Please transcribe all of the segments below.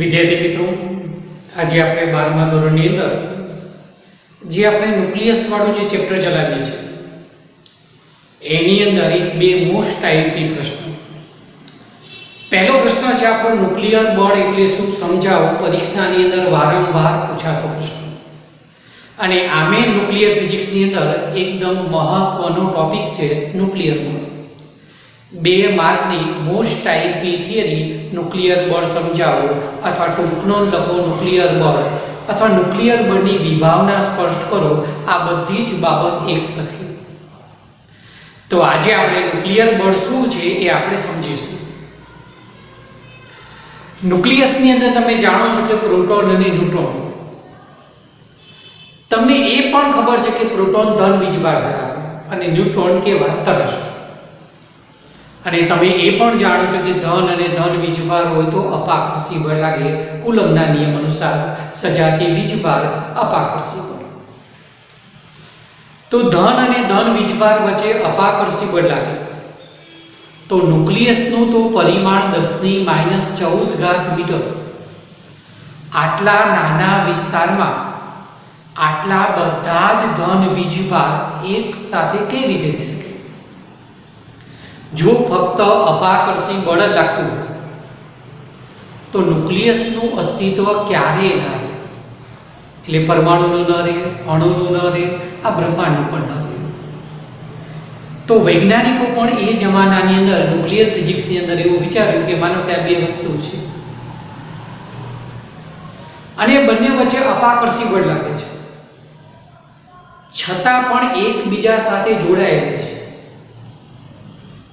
વિદ્યાર્થી મિત્રો, આજે આપણે 12મા ધોરણની અંદર જે આપણે ન્યુક્લિયસ વાળું જે ચેપ્ટર ચલાવીએ છીએ એની અંદર એક બે મોસ્ટ આઈએમપી પ્રશ્નો. પહેલો પ્રશ્ન છે આપણો ન્યુક્લિયર બળ એટલે શું સમજાવો, પરીક્ષાની અંદર વારંવાર પૂછાતો પ્રશ્ન. અને આમે ન્યુક્લિયર ફિઝિક્સની અંદર એકદમ મહત્વનો ટોપિક છે ન્યુક્લિયર બળ. 2 માર્કની મોસ્ટ આઈએમપી થિયરી ન્યુક્લિયર બળ સમજાવો અથવા ટૂંકનો લખો ન્યુક્લિયર બળ અથવા ન્યુક્લિયર બળની વિભાવના સ્પષ્ટ કરો, આ બધી જ બાબત એક સરખી. તો આજે આપણે ન્યુક્લિયર બળ શું છે એ આપણે સમજીશું. ન્યુક્લિયસની અંદર તમે જાણો છો કે પ્રોટોન અને ન્યુટ્રોન. તમને એ પણ ખબર છે કે પ્રોટોન ધન વીજભાર ધરાવે અને ન્યુટ્રોન કેવા તટસ્થ. અને તમે એ પણ જાણો છો કે ધન અને ધન વીજભાર હોય તો અપાકર્ષી બળ લાગે. કુલમ્બના નિયમ અનુસાર સજાતીય વીજભાર અપાકર્ષી બળ. તો ધન અને ધન વીજભાર વચ્ચે અપાકર્ષી બળ લાગે તો ન્યુક્લિયસનું તો પરિમાણ 10⁻14 મીટર. આટલા નાના વિસ્તારમાં આટલા બધા જ ધન વીજભાર એક સાથે કેવી રીતે રહી શકે? જો ફક્ત અપાકર્ષી બળ જ લાગતું હોય તો ન્યુક્લિયસનું અસ્તિત્વ ક્યારેય ના રહે. એટલે પરમાણુનું ન રહે, અણુનું ન રહે, આ બ્રહ્માંડનું પણ ન રહે. તો વૈજ્ઞાનિકો પણ એ જમાનાની અંદર ન્યુક્લિયર ફિઝિક્સની અંદર એવું વિચાર્યું કે માનો કે આ બે વસ્તુ છે અને બંને વચ્ચે અપાકર્ષી બળ લાગે છે, છતાં પણ એકબીજા સાથે જોડાયેલા છે.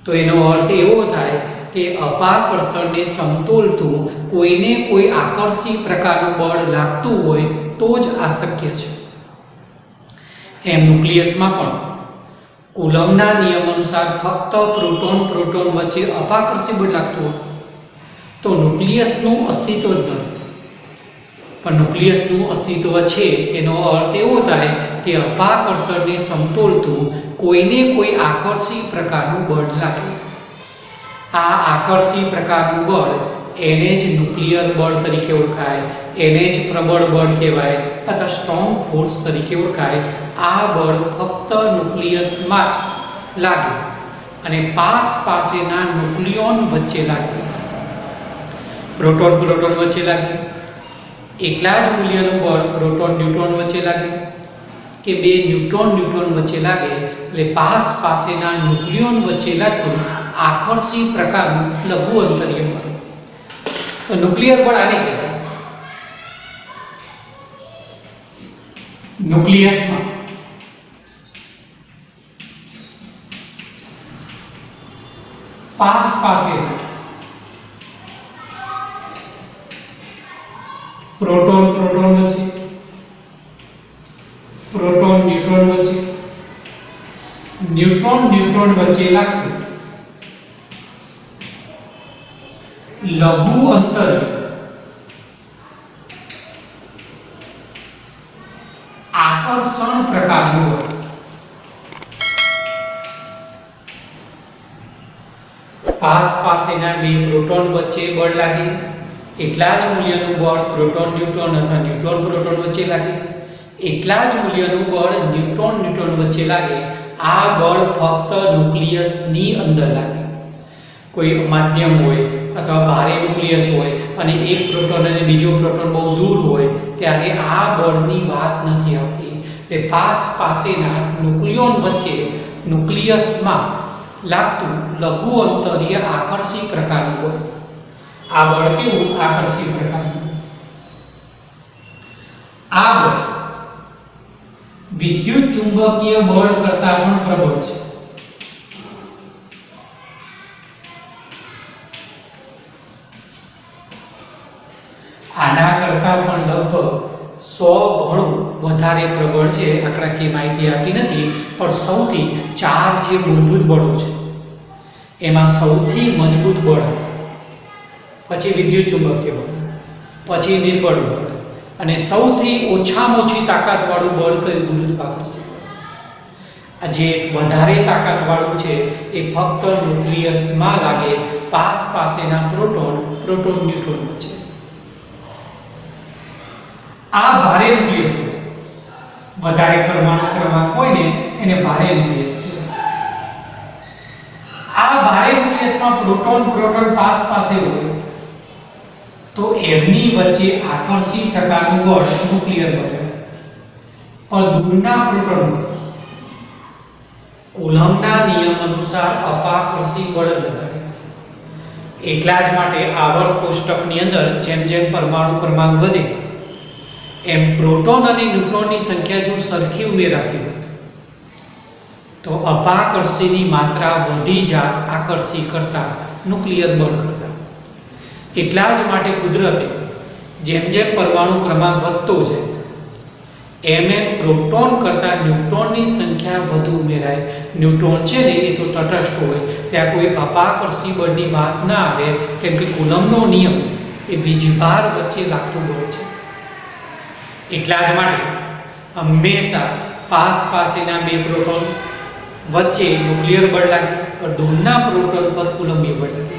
તો એનો અર્થ એવો થાય કે અપાકર્ષણને સમતોલતું કોઈને કોઈ આકર્ષી પ્રકારનું બળ લાગતું હોય તો જ આ શક્ય છે. એમ ન્યુક્લિયસમાં પણ કુલમ્બના નિયમ અનુસાર ફક્ત પ્રોટોન વચ્ચે અપાકર્ષી બળ લાગતું હોય તો ન્યુક્લિયસનું અસ્તિત્વ જ નથી. પણ ન્યુક્લિયસનું અસ્તિત્વ છે એનો અર્થ એવો થાય કે અપાકર્ષણને સમતોલતું કોઈને કોઈ આકર્ષી પ્રકારનું બળ લાગે. આ આકર્ષી પ્રકારનું બળ એને જ ન્યુક્લિયર બળ તરીકે ઓળખાય, એને જ પ્રબળ બળ કહેવાય અથવા સ્ટ્રોંગ ફોર્સ તરીકે ઓળખાય. આ બળ ફક્ત ન્યુક્લિયસમાં જ લાગે અને પાસેના ન્યુક્લિયોન વચ્ચે લાગે. પ્રોટોન વચ્ચે લાગે, એટલા જ મૂલ્યનું બળ પ્રોટોન ન્યુટ્રોન વચ્ચે લાગે કે બે ન્યુટ્રોન વચ્ચે લાગે એટલે પાસેના ન્યુક્લિયોન વચ્ચે લાગતું આકર્ષી પ્રકારનું લઘુ અંતરીય બળ. તો ન્યુક્લિયર બળ આને કહેવાય. ન્યુક્લિયસમાં પાસેના પ્રોટોન વચ્ચે, પ્રોટોન ન્યુટ્રોન વચ્ચે, ન્યુટ્રોન વચ્ચે લાગતું લઘુ અંતર આકર્ષણ પ્રકારનું બળ. પાસેના બે પ્રોટોન વચ્ચે બળ લાગે, એટલા જ મૂલ્યનું બળ પ્રોટોન ન્યુટ્રોન અથવા ન્યુટ્રોન પ્રોટોન વચ્ચે લાગે, એટલા જ મૂલ્યનું બળ ન્યુટ્રોન વચ્ચે લાગે. આ બળ ફક્ત ન્યુક્લિયસની અંદર લાગે. કોઈ માધ્યમ હોય અથવા ભારે ન્યુક્લિયસ હોય અને એક પ્રોટોન અને બીજો પ્રોટોન બહુ દૂર હોય ત્યારે આ બળની વાત નથી આવતી. એટલે પાસેના ન્યુક્લિયોન વચ્ચે ન્યુક્લિયસમાં લાગતું લઘુ અંતરીય આકર્ષી પ્રકારનું બળ. આ બળ કેવું? આકર્ષી પ્રકારનું. આ બળ વિદ્યુત ચુંબકીય બળ કરતા પણ પ્રબળ છે. આના કરતા પણ લગભગ 100 ગણું વધારે પ્રબળ છે. આંકડાકીય માહિતી આપી નથી, પણ સૌથી 4 જે મૂળભૂત બળો છે એમાં સૌથી મજબૂત બળ, પછી વિદ્યુત ચુંબકીય બળ, પછી નિર્બળ બળ અને સૌથી ઓછામાં ઓછી તાકાતવાળું બળ કયું? ગુરુત્વાકર્ષણ બળ. આ જે વધારે તાકાતવાળું છે એ ફક્ત ન્યુક્લિયસમાં લાગે, પાસેના પ્રોટોન ન્યુટ્રોન વચ્ચે. આ ભારે ન્યુક્લિયસ હોય, વધારે પરમાણુ ક્રમાંક હોય ને એને ભારે ન્યુક્લિયસ કહેવાય. આ ભારે ન્યુક્લિયસમાં પ્રોટોન પાસ પાસે હોય તો એમની વચ્ચે આકર્ષી પ્રકારનું બળ ન્યુક્લિયર બળ લાગે. પણ દૂરના પ્રોટોન કુલમ્બના નિયમ અનુસાર અપાકર્ષી બળ લગાડે. એટલા જ માટે આવર્ત કોષ્ટકની અંદર જેમ જેમ પરમાણુ ક્રમાંક વધે એમ પ્રોટોન અને ન્યુટ્રોનની સંખ્યા જો સરખી ઉમેરાતી હોય તો અપાકર્ષીની માત્રા વધી જાત આકર્ષી કરતા ન્યુક્લિયર બળ કરતા. એટલા જ માટે કુદરતે જેમ જેમ પરમાણુ ક્રમાંક વધતો જાય એમ પ્રોટોન કરતા ન્યુટ્રોનની સંખ્યા વધુ ઉમેરાય. ન્યુટ્રોન છે ને એ તો તટસ્થ હોય, ત્યાં કોઈ અપાકર્ષી બળની વાત ના આવે, કેમ કે કુલમ્બનો નિયમ એ વીજભાર વચ્ચે લાગતું બળ છે. એટલા જ માટે હંમેશા પાસેના બે પ્રોટોન વચ્ચે ન્યુક્લિયર બળ લાગે, પણ દૂરના પ્રોટોન પર કુલમ્બીય બળ લાગે.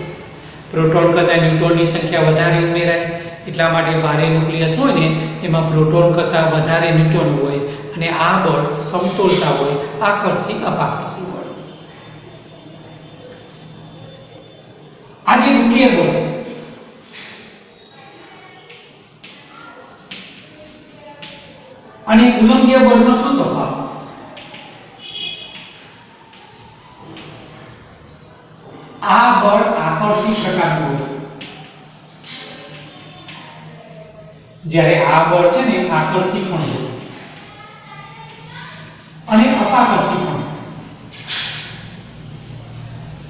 પ્રોટોન કરતાં ન્યુટ્રોનની સંખ્યા વધારે ઉમેરાય, એટલા માટે ભારે ન્યુક્લિયસ હોય ને એમાં પ્રોટોન કરતાં વધારે ન્યુટ્રોન હોય અને આ બળ સમતોલતા હોય, આકર્ષી અપાકર્ષી બળ. આ જે ન્યુક્લિયર બળ છે અને કુલમ્બીય બળમાં શું તફાવત? આ બળ આકર્ષી પ્રકારનું હોય, જ્યારે આ બળ છે ને આકર્ષી પણ હોય અને અપાકર્ષી પણ.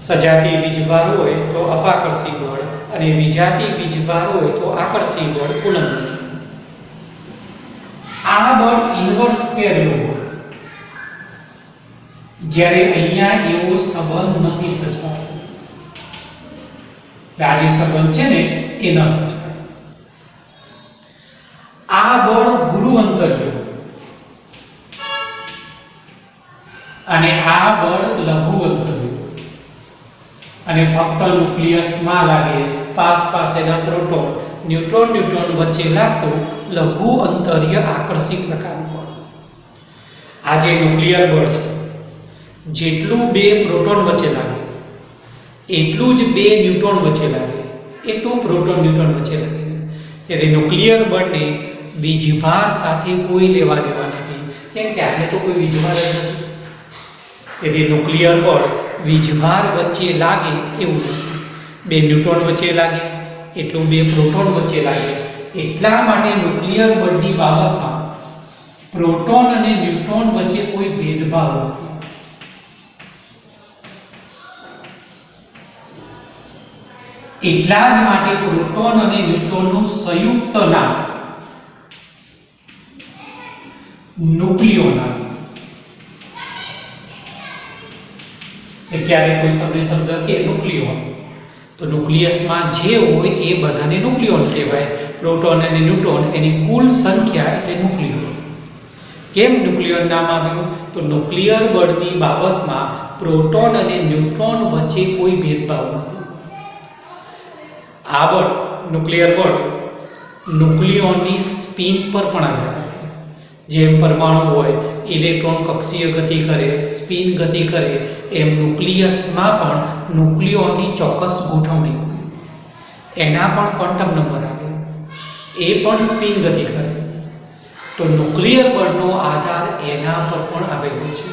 સજાતીય વીજભાર હોય તો અપાકર્ષી બળ અને વિજાતીય વીજભાર હોય તો આકર્ષી બળ કુલમ્બીય. આ બળ ઇન્વર્સ પેરેલલ હોય, જ્યારે અહીંયા એવો સંબંધ નથી સચવાતો. આ જે સંબંધ છે ને એ ન સચવાય. આ બળ ગુરુઅંતર્ય અને આ બળ લઘુ અંતર્ય અને ફક્ત ન્યુક્લિયસમાં લાગે પાસેના પ્રોટોન ન્યુટ્રોન વચ્ચે લાગતું લઘુ અંતર્ય આકર્ષી પ્રકારનું બળ. આ જે ન્યુક્લિયર બળ છે જેટલું બે પ્રોટોન વચ્ચે લાગે એટલું જ બે ન્યુટ્રોન વચ્ચે લાગે, એટલું પ્રોટોન ન્યુટ્રોન વચ્ચે લાગે. ત્યારે ન્યુક્લિયર બળને વીજભાર સાથે કોઈ લેવા દેવા નથી, કેમ કે આને તો કોઈ વીજભાર જ નથી. તેથી ન્યુક્લિયર બળ વીજભાર વચ્ચે લાગે એવું નથી. બે ન્યુટ્રોન વચ્ચે લાગે એટલું બે પ્રોટોન વચ્ચે લાગે. એટલા માટે ન્યુક્લિયર બળની બાબતમાં પ્રોટોન અને ન્યુટ્રોન વચ્ચે કોઈ ભેદભાવ નથી. એટલા જ માટે પ્રોટોન અને ન્યુટ્રોનનું સંયુક્ત નામ ન્યુક્લિયોન આવે. ક્યારે કોઈ તમને શબ્દ કે ન્યુક્લિયોન તો ન્યુક્લિયસમાં જે હોય એ બધાને ન્યુક્લિયોન કહેવાય. પ્રોટોન અને ન્યુટ્રોન એની કુલ સંખ્યા એટલે ન્યુક્લિયોન. કેમ ન્યુક્લિયોન નામ આવ્યું? તો ન્યુક્લિયર બળની બાબતમાં પ્રોટોન અને ન્યુટ્રોન વચ્ચે કોઈ ભેદભાવ નથી. આ બળ ન્યુક્લિયર બળ ન્યુક્લિયોનની સ્પિન પર પણ આધાર રાખે. જેમ પરમાણુ હોય ઇલેક્ટ્રોન કક્ષીય ગતિ કરે, સ્પિન ગતિ કરે, એમ ન્યુક્લિયસમાં પણ ન્યુક્લિયોનની ચોક્કસ ગોઠવણી હોય. એના પણ ક્વોન્ટમ નંબર આવે, એ પણ સ્પિન ગતિ કરે. તો ન્યુક્લિયર બળનો આધાર એના પર પણ આવેલો છે.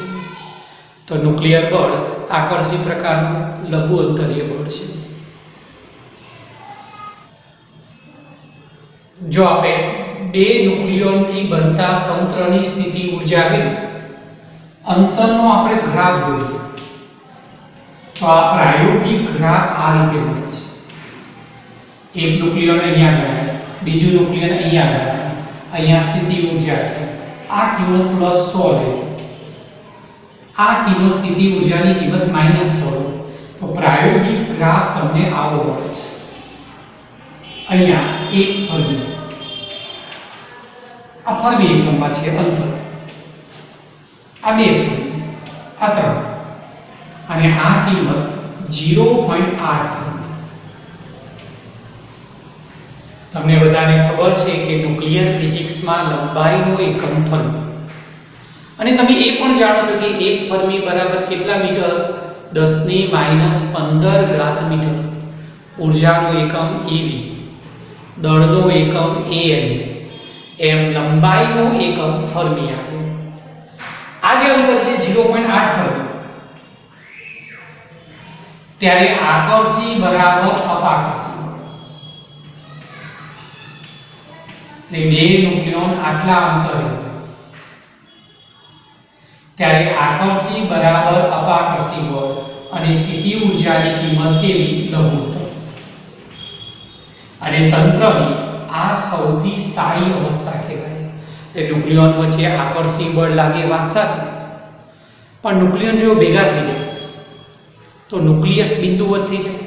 તો ન્યુક્લિયર બળ આકર્ષી પ્રકારનું લઘુ અંતરીય બળ છે. જો આપણે બે ન્યુક્લિયોનથી બનતા તંત્રની સ્થિતિ ઊર્જા આવી અંતરનો આપણે ગ્રાફ દોરીએ તો આ પ્રાયોગિક ગ્રાફ આ રીતે બને છે. એક ન્યુક્લિયોન અહીંયા ગણાય, બીજું ન્યુક્લિયોન અહીંયા ગણાય. અહીંયા સ્થિતિ ઊર્જા છે, આ કિંમત +100 લે, આ કિંમત સ્થિતિ ઊર્જાની કિંમત -100. તો પ્રાયોગિક ગ્રાફ તમને આવો મળે છે. અહીંયા એક ફરવી, આ ફરવી એકમમાં છે અંતર, આ બે ફરવી, આ 3 અને આ કિંમત 0.8. તમને બધાને ખબર છે કે ન્યુક્લિયર ફિઝિક્સમાં લંબાઈનો એકમ ફર્મી, અને તમે એ પણ જાણો છો કે 1 ફર્મી બરાબર કેટલા મીટર? 10⁻15 ઘાત મીટર. ઊર્જાનો એકમ eV, દળનો એકમ am, એમ લંબાઈનો એકમ ફર્મી આવે. આ જે અંતર છે 0.8 ફર્મી, ત્યારે આકર્ષી બરાબર અપાકર્ષી. એટલે બે ન્યુક્લિયોન આટલા અંતરે, ત્યારે આકર્ષી બરાબર અપાકર્ષી બળ અને સ્થિતિ ઊર્જાની કિંમત કેવી? લઘુત્તમ. અને તંત્રની આ સૌથી સ્થાયી અવસ્થા કહેવાય. એટલે ન્યુક્લિયોન વચ્ચે આકર્ષી બળ લાગે, વાત સાચી, પણ ન્યુક્લિયોન જો ભેગા થઈ જાય તો ન્યુક્લિયસ બિંદુવત થઈ જાય,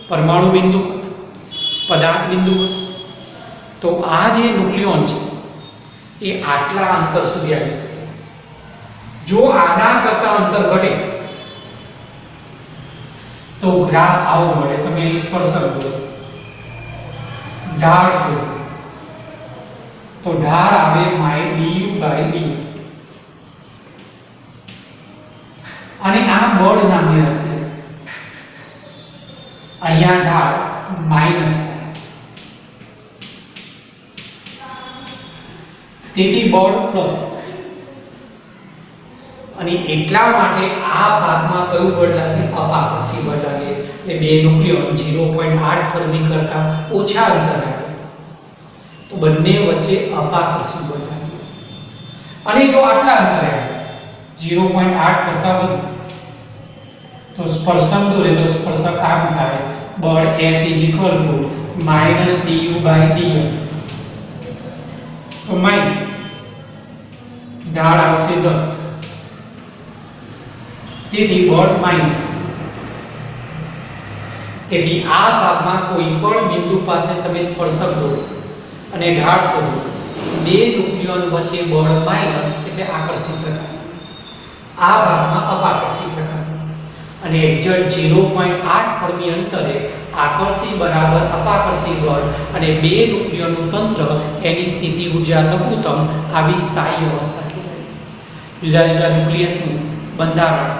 પરમાણુ બિંદુવત, પદાર્થ બિંદુવત. તો આ જે ન્યુક્લિયોન છે એ આટલા અંતર સુધી આવી શકે. જો આના કરતા અંતર ઘટે તો ગ્રાફ આવો મળે. તમે અહીં સ્પર્શક દો, ઢાળ શોધો તો ઢાળ આવે du/du, અને આ બળ નામની હશે. અહીંયા ઢાળ માઈનસ, તેથી બળ પ્લસ. અને એટલા માટે આ ભાગમાં કયું બળ લાગે? અપાકર્ષી બળ લાગે. એટલે બે ન્યુક્લિયોન 0.8 ફર્મી કરતા ઓછા અંતર આવે તો બંને વચ્ચે અપાકર્ષી બળ લાગે. અને જો આટલા અંતરે આવે 0.8 કરતા વધુ તો સ્પર્શક દોરે તો સ્પર્શક આમ થાય, બળ F -du/dl. તો માઈનસ ઢાળ આવશે 10, તેથી બળ માઈનસ. તેથી આ ભાગમાં કોઈ પણ બિંદુ પાસે તમે સ્પર્શક દોરો અને ઢાળ શોધો, બે ન્યુક્લિયોન વચ્ચે બળ માઈનસ એટલે આકર્ષી પ્રકાર, આ ભાગમાં અપાકર્ષી પ્રકાર. અને એક્ઝેક્ટ 0.8 ફર્મી અંતરે આકર્ષી બરાબર અપાકર્ષી બળ અને બે ન્યુક્લિયોનનું તંત્ર, એની સ્થિતિ ઊર્જા લઘુત્તમ, આવી સ્થાયી અવસ્થા કહેવાય. જુદા જુદા ન્યુક્લિયસનું બંધારણ,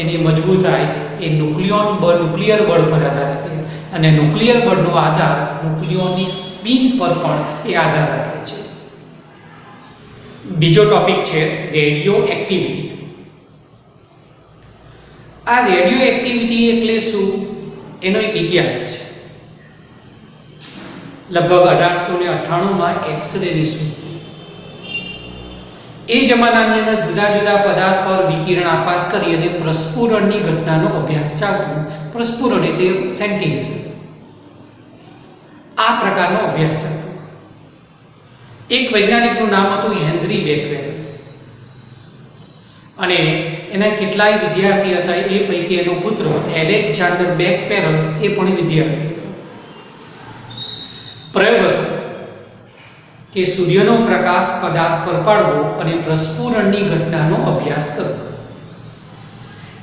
એની મજબૂતાઈ એ ન્યુક્લિયર બળ પર આધાર રાખે, અને ન્યુક્લિયર બળનો આધાર ન્યુક્લિયોનની સ્પિન પર પણ એ આધાર રાખે છે. બીજો ટોપિક છે રેડિયો એક્ટિવિટી. આ રેડિયો એક્ટિવિટી એટલે શું? એનો એક ઇતિહાસ છે. લગભગ 1898માં એક્સ-રેની શોધ. એ જમાનાની અંદર જુદા જુદા પદાર્થ પર વિકિરણ આપાત કરી અને પ્રસ્ફુરણની ઘટનાનો અભ્યાસ ચાલતો. પ્રસ્ફુરણ એટલે સેન્ટિગ્રેશન, આ પ્રકારનો અભ્યાસ ચાલતો. એક વૈજ્ઞાનિકનું નામ હતું હેનરી બેકવેલ, અને એના કેટલાય વિદ્યાર્થી હતા. એ પૈકી એનો પુત્ર એલેક્ઝાન્ડર બેકફેરલ એ પણ વિદ્યાર્થી હતો. પ્રયોગ હતો કે સૂર્યનો પ્રકાશ પદાર્થ પર પાડવો અને પ્રસ્ફુરણની ઘટનાનો અભ્યાસ કરવો.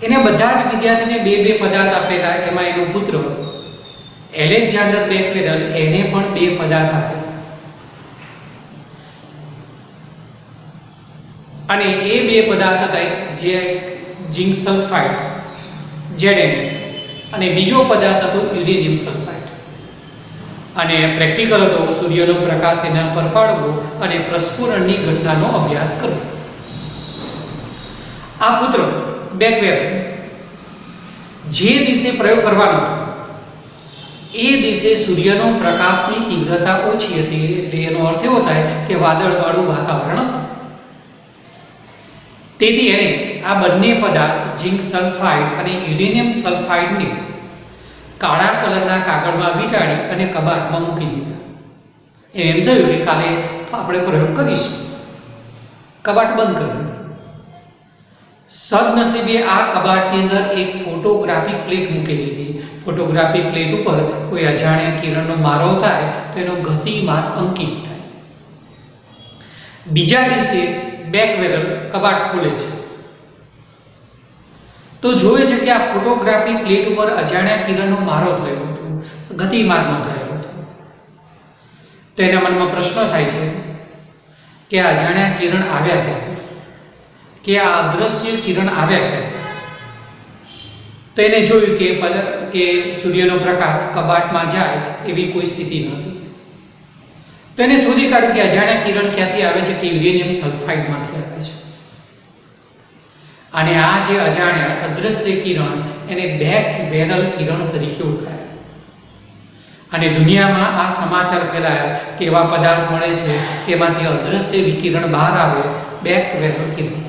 એને બધા જ વિદ્યાર્થીને બે બે પદાર્થ આપેલા. એમાં એનો પુત્ર એલેક્ઝાન્ડર બેકવેલ, એને પણ બે પદાર્થ આપેલા. અને એ બે પદાર્થ હતા જે ઝિંક સલ્ફાઇડ ZnS, અને બીજો પદાર્થ હતો યુરેનિયમ સલ્ફાઇડ. અને પ્રેક્ટિકલ હતો સૂર્યનો પ્રકાશ એના પર પાડવો અને પ્રસ્ફુરણની ઘટનાનો અભ્યાસ કરવો. આ પુત્ર બેકવેલ જે દિવસે પ્રયોગ કરવાનો હતો એ દિવસે સૂર્યનો પ્રકાશની તીવ્રતા ઓછી હતી. એટલે એનો અર્થ એવો થાય કે વાદળવાળું વાતાવરણ હશે. તેથી એણે આ બંને પદાર્થ ઝિંક સલ્ફાઇડ અને યુરેનિયમ સલ્ફાઇડને કાળા કલરના કાગળમાં વીંટાળી અને કબાટમાં મૂકી દીધા. એમ થયું કે કાલે આપણે પ્રયોગ કરીશું. કબાટ બંધ કરી દીધું. સદનસીબે આ કબાટની અંદર એક ફોટોગ્રાફિક પ્લેટ મૂકેલી હતી. ફોટોગ્રાફિક પ્લેટ ઉપર કોઈ અજાણ્યા કિરણનો મારો થાય તો એનો ગતિ માર્ગ અંકિત થાય. બીજા દિવસે બેકવેલ કબાટ ખોલે છે તો જોવે છે કે આ ફોટોગ્રાફી પ્લેટ ઉપર અજાણ્યા કિરણનો મારો થયેલો હતો, ગતિમાર્ગનો થયેલો હતો. તો એના મનમાં પ્રશ્ન થાય છે કે આ અજાણ્યા કિરણ આવ્યા ક્યાંથી, કે આ અદ્રશ્ય કિરણ આવ્યા ક્યાંથી. તો એને જોયું કે સૂર્યનો પ્રકાશ કબાટમાં જાય એવી કોઈ સ્થિતિ નથી. તો એને શોધી કાઢ્યું કે અજાણ્યા કિરણ ક્યાંથી આવે છે, કે યુરેનિયમ સલ્ફાઇડમાંથી આવે છે. અને આ જે અજાણ્યા અદ્રશ્ય કિરણ એને બેક બેરલ કિરણ તરીકે ઓળખાય. અને દુનિયામાં આ સમાચાર ફેલાયા કે એવા પદાર્થ મળે છે કે એમાંથી અદ્રશ્ય વિકિરણ બહાર આવે, બેક બેરલ કિરણ.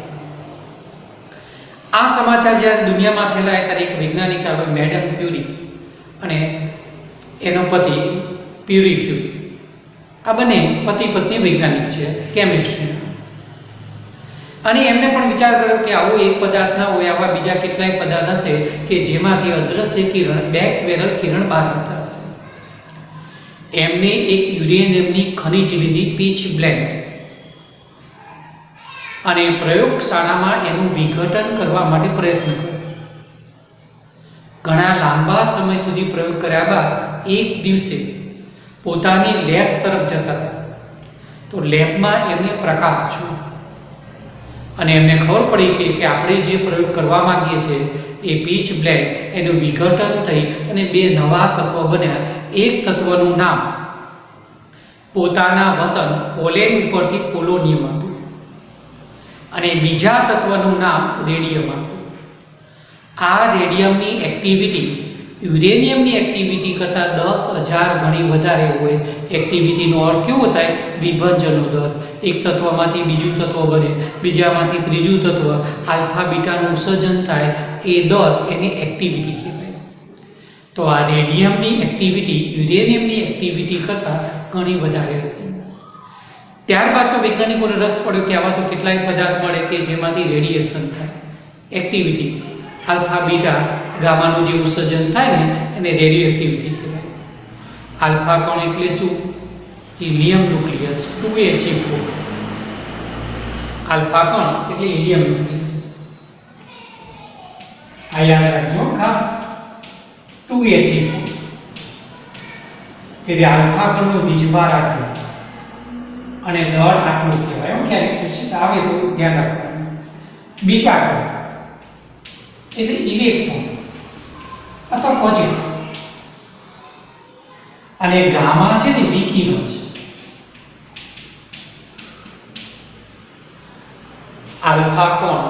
આ સમાચાર જ્યારે દુનિયામાં ફેલાય ત્યારે એક વૈજ્ઞાનિક આવે, મેડમ ક્યુરી, અને એનો પતિ પ્યુરી ક્યુરી. આ બંને પતિ પત્ની વૈજ્ઞાનિક છે કેમિસ્ટ્રીના. અને એમને પણ વિચાર કર્યો કે આવો એક પદાર્થ ના હોય, આવા બીજા કેટલાય પદાર્થ હશે કે જેમાંથી અદ્રશ્ય કિરણ, બેક બેરલ કિરણ બહાર આવતા હશે. એમને એક યુરેનિયમની ખનિજ લીધી, પીચ બ્લેન્ડ, અને પ્રયોગશાળામાં એનું વિઘટન કરવા માટે પ્રયત્ન કર્યો. ઘણા લાંબા સમય સુધી પ્રયોગ કર્યા બાદ એક દિવસે પોતાની લેબ તરફ જતા હતા. તો લેબમાં એમને પ્રકાશ જોયો અને એમને ખબર પડી કે આપણે જે પ્રયોગ કરવા માંગીએ છીએ એ પીચ બ્લેન્ડ એનું વિઘટન થઈ અને બે નવા તત્વ બન્યા. એક તત્વનું નામ પોતાના વતન પોલેન્ડ ઉપરથી પોલોનિયમ આપ્યું અને બીજા તત્વનું નામ રેડિયમ આપ્યું. આ રેડિયમની એક્ટિવિટી યુરેનિયમની એક્ટિવિટી કરતાં 10,000 ગણી વધારે હોય. એક્ટિવિટીનો અર્થ કેવો થાય? વિભંજનનો દર. એક તત્વમાંથી બીજું તત્વ બને, બીજામાંથી ત્રીજું તત્વ, આલ્ફા બીટાનું ઉત્સર્જન થાય, એ દર એની એક્ટિવિટી કહેવાય. તો આ રેડિયમની એક્ટિવિટી યુરેનિયમની એક્ટિવિટી કરતાં ઘણી વધારે હતી. ત્યારબાદ તો વૈજ્ઞાનિકોને રસ પડ્યો કે આવા તો કેટલાય પદાર્થ મળે કે જેમાંથી રેડિયેશન થાય. એક્ટિવિટી આલ્ફા બીટા ગામાનું જે ઉત્સર્જન થાય ને એને રેડિયો એક્ટિવિટી કહેવાય. આલ્ફા કણ એટલે શું? Helium nucleus 2He4. આલ્ફા કણ એટલે હિલિયમ ન્યુક્લિયસ. આ યાદ રાખજો ખાસ, 2He4. તેથી આલ્ફા કણનો વીજભાર આટલો અને દળ આટલું કહેવાય. એમ ક્યારેક પૂછીને આવે તો ધ્યાન રાખવાનું. બીટા કણ એટલે ઇલેક્ટ્રોન અથવા પોઝિટિવ, અને ગામા છે ને વિકિરણ છે. આલ્ફા કણ,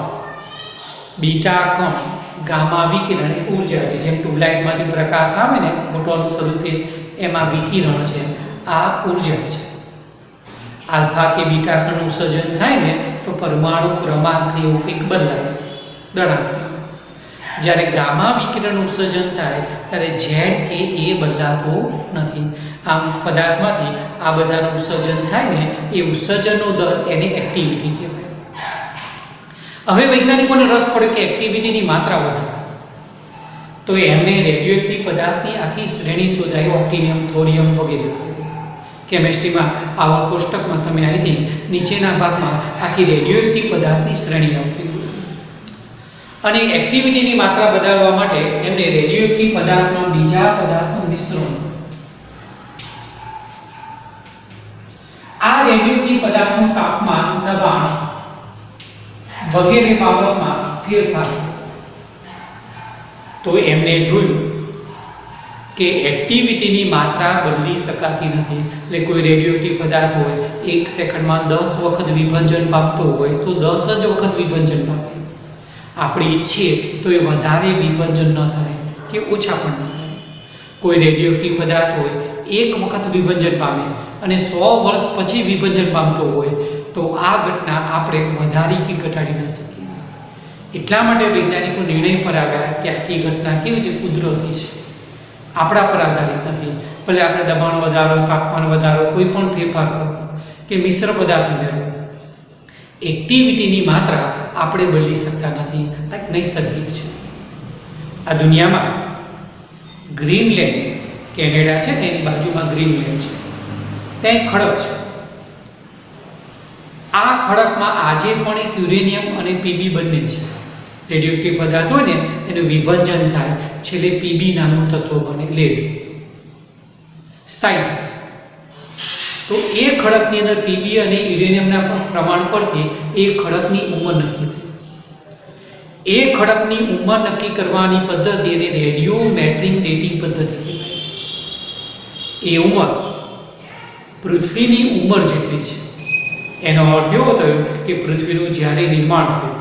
બીટા કણ, ગામા વિકિરણ એ ઊર્જા છે. જેમ ટ્યુબલાઇટમાંથી પ્રકાશ આવે ને ફોટોન સ્વરૂપે, એમાં વિકિરણ છે, આ ઊર્જા છે. આલ્ફા કે બીટા કણનું ઉત્સર્જન થાય ને તો પરમાણુ ક્રમાંક ને એવું કંઈક બદલાય, દળાંક. જ્યારે ગામા વિકિરણનું ઉત્સર્જન થાય ત્યારે ઝેડ કે એ બદલાતો નથી. આમ પદાર્થમાંથી આ બધાનું ઉત્સર્જન થાય ને એ ઉત્સર્જનનો દર એને એક્ટિવિટી કહેવાય. હવે વૈજ્ઞાનિકોને રસ પડ્યો કે એક્ટિવિટીની માત્રા વધારે, તો એમને રેડિયોએક્ટિવ પદાર્થની આખી શ્રેણી શોધાઈ, ઓક્ટિનિયમ, થોરિયમ વગેરે. કેમિસ્ટ્રીમાં આવા કોષ્ટકમાં તમે અહીંથી નીચેના ભાગમાં આખી રેડિયોએક્ટિવ પદાર્થની શ્રેણી આવતી. અને એક્ટિવિટીની માત્રા વધારવા માટે એમને રેડિયોએક્ટિવ પદાર્થમાં બીજા પદાર્થનું મિશ્રણ, આ રેડિયોએક્ટિવ પદાર્થનું તાપમાન, દબાણ વગેરે બાબતમાં ફેરફાર. તો એમને જોયું કે એક્ટિવિટીની માત્રા બદલી શકાતી નથી. એટલે કોઈ રેડિયોએક્ટિવ પદાર્થ હોય 1 સેકન્ડમાં 10 વખત વિભંજન પામતો હોય તો 10 જ વખત વિભંજન પામે. આપણે ઈચ્છીએ તો એ વધારે વિભંજન ન થાય કે ઓછા પણ ન થાય. કોઈ રેડિયોએક્ટિવ પદાર્થ હોય 1 વખત વિભંજન પામે અને 100 વર્ષ પછી વિભંજન પામતો હોય તો આ ઘટના આપણે વધારી કે ઘટાડી ન શકીએ. એટલા માટે વૈજ્ઞાનિકો નિર્ણય પર આવ્યા કે આખી ઘટના કેવી છે? કુદરતી છે, આપણા પર આધારિત નથી. ભલે આપણે દબાણ વધારો, તાપમાન વધારો, કોઈ પણ ફેરફાર કરો કે મિશ્ર પદાર્થ ઉમેરો, એક્ટિવિટીની માત્રા આપણે બદલી શકતા નથી. આ એક નૈસર્ગિક છે. આ દુનિયામાં ગ્રીનલેન્ડ, કેનેડા છે ને એની બાજુમાં ગ્રીનલેન્ડ છે, ત્યાં એક ખડક છે. આ ખડકમાં આજે પણ એક યુરેનિયમ અને પીબી બંને છે. રેડિયોએક્ટિવ પદાર્થ હોય ને એનું વિભંજન થાય, છેલ્લે પીબી નામનું તત્વ બને, લેડ, સ્થાયી. તો એ ખડકની અંદર પીબી અને યુરેનિયમના પ્રમાણ પરથી એ ખડકની ઉંમર નક્કી થઈ. એ ખડકની ઉંમર નક્કી કરવાની પદ્ધતિ એને રેડિયોમેટ્રિક ડેટિંગ પદ્ધતિ કહેવાય. એ ઉંમર પૃથ્વીની ઉંમર જેટલી છે. એનો અર્થ એવો થયો કે પૃથ્વીનું જ્યારે નિર્માણ થયું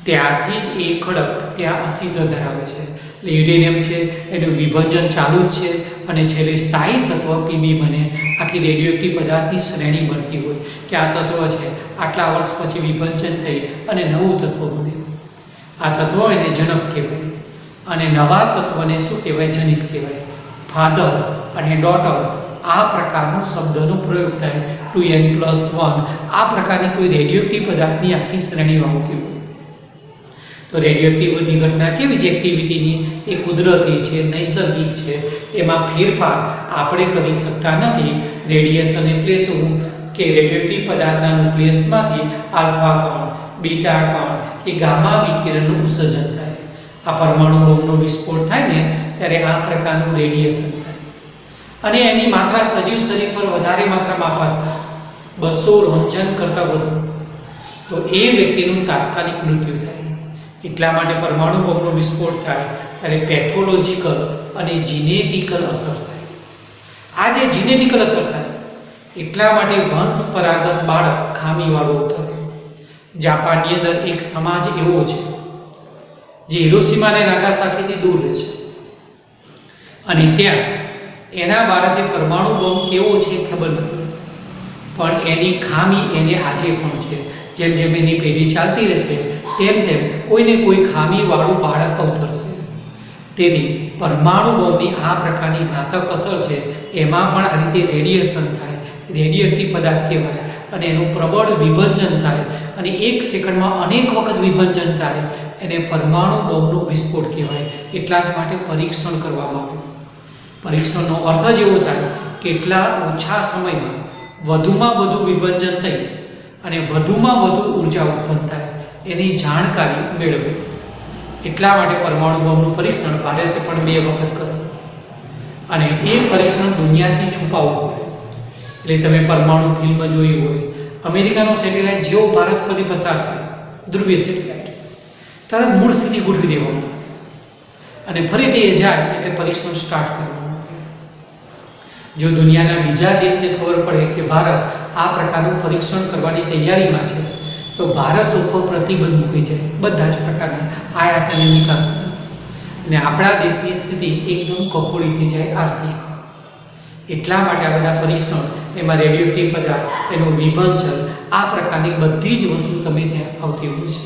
ત્યારથી જ એ ખડક ત્યાં અસ્તિત્વ ધરાવે છે. એટલે યુરેનિયમ છે એનું વિભંજન ચાલુ જ છે અને છેલ્લે સ્થાયી તત્વ પીબી બને. આખી રેડિયોએક્ટિવ પદાર્થની શ્રેણી બનતી હોય કે આ તત્વ છે આટલા વર્ષ પછી વિભંજન થઈ અને નવું તત્વ બને. આ તત્વ એને જનક કહેવાય અને નવા તત્વને શું કહેવાય? જનિક કહેવાય. ફાધર અને ડોટર આ પ્રકારનો શબ્દનો પ્રયોગ થાય. 2n+1 આ પ્રકારની કોઈ રેડિયોએક્ટિવ પદાર્થની આખી શ્રેણીઓ આવતી હોય. તો રેડિયોએક્ટિવિટી ઘટના કેવી છે? એક્ટિવિટીની એ કુદરતી છે, નૈસર્ગિક છે, એમાં ફેરફાર આપણે કરી શકતા નથી. રેડિયેશન એટલે શું કે રેડિયોએક્ટિવ પદાર્થના ન્યુક્લિયસમાંથી આલ્ફા કણ, બીટા કણ કે ગામા વિકિરણનું ઉત્સર્જન થાય. આ પરમાણુ બોમ્બનો વિસ્ફોટ થાય ને ત્યારે આ પ્રકારનું રેડિયેશન થાય અને એની માત્રા સજીવ શરીર પર વધારે માત્રામાં આપાત થાય, 200 રોંચન કરતાં વધુ, તો એ વ્યક્તિનું તાત્કાલિક મૃત્યુ થાય. એટલા માટે પરમાણુ બોમ્બનો વિસ્ફોટ થાય ત્યારે પેથોલોજીકલ અને જીનેટિકલ અસર થાય. આ જે જીનેટિકલ અસર થાય એટલા માટે વંશપરાગત બાળક ખામીવાળું ઉતરે. જાપાનની અંદર એક સમાજ એવો છે જે હિરોશીમા અને નાગાસાકીથી દૂર રહે છે અને ત્યાં એના બાળકે પરમાણુ બોમ્બ કેવો છે ખબર નથી, પણ એની ખામી એને આજે પણ છે. જેમ જેમ એની પેઢી ચાલતી રહેશે તેમ તેમ કોઈને કોઈ ખામીવાળું બાળક અવતરશે. તેથી પરમાણુ બોમ્બની આ પ્રકારની ઘાતક અસર છે. એમાં પણ આ રીતે રેડિયેશન થાય, રેડિયોએક્ટિવ પદાર્થ કહેવાય અને એનું પ્રબળ વિભંજન થાય અને 1 સેકન્ડમાં અનેક વખત વિભંજન થાય એને પરમાણુ બોમ્બનો વિસ્ફોટ કહેવાય. એટલા જ માટે પરીક્ષણ કરવામાં આવ્યું. પરીક્ષણનો અર્થ જ એવો થાય કે એટલા ઓછા સમયમાં વધુમાં વધુ વિભંજન થઈ અને વધુમાં વધુ ઉર્જા ઉત્પન્ન થાય એની જાણકારી મેળવી. એટલા માટે પરમાણુ બોમ્બનું પરીક્ષણ ભારતે પણ 2 વખત કર્યું અને એ પરીક્ષણ દુનિયાથી છુપાવવું પડે. એટલે તમે પરમાણુ ફિલ્મ જોઈ હોય, અમેરિકાનો સેટેલાઇટ જેવો ભારત પરથી પસાર થાય, ધ્રુવીય સેટેલાઇટ, તરત મૂળ સ્થિતિ ગોઠવી દેવામાં અને ફરીથી એ જાય એટલે પરીક્ષણ સ્ટાર્ટ કરવાનું. જો દુનિયાના બીજા દેશને ખબર પડે કે ભારત આ પ્રકારનું પરીક્ષણ કરવાની તૈયારીમાં છે તો ભારત ઉપર પ્રતિબંધ મૂકી જાય બધા જ પ્રકારના આયાત અને નિકાસના, અને આપણા દેશની સ્થિતિ એકદમ કફોડી થઈ જાય આર્થિક. એટલા માટે આ બધા પરીક્ષણ, એમાં રેડિયોએક્ટિવ પદાર્થ, એનું વિભંજન, આ પ્રકારની બધી જ વસ્તુ તમે ત્યાં આવતી હોય છે.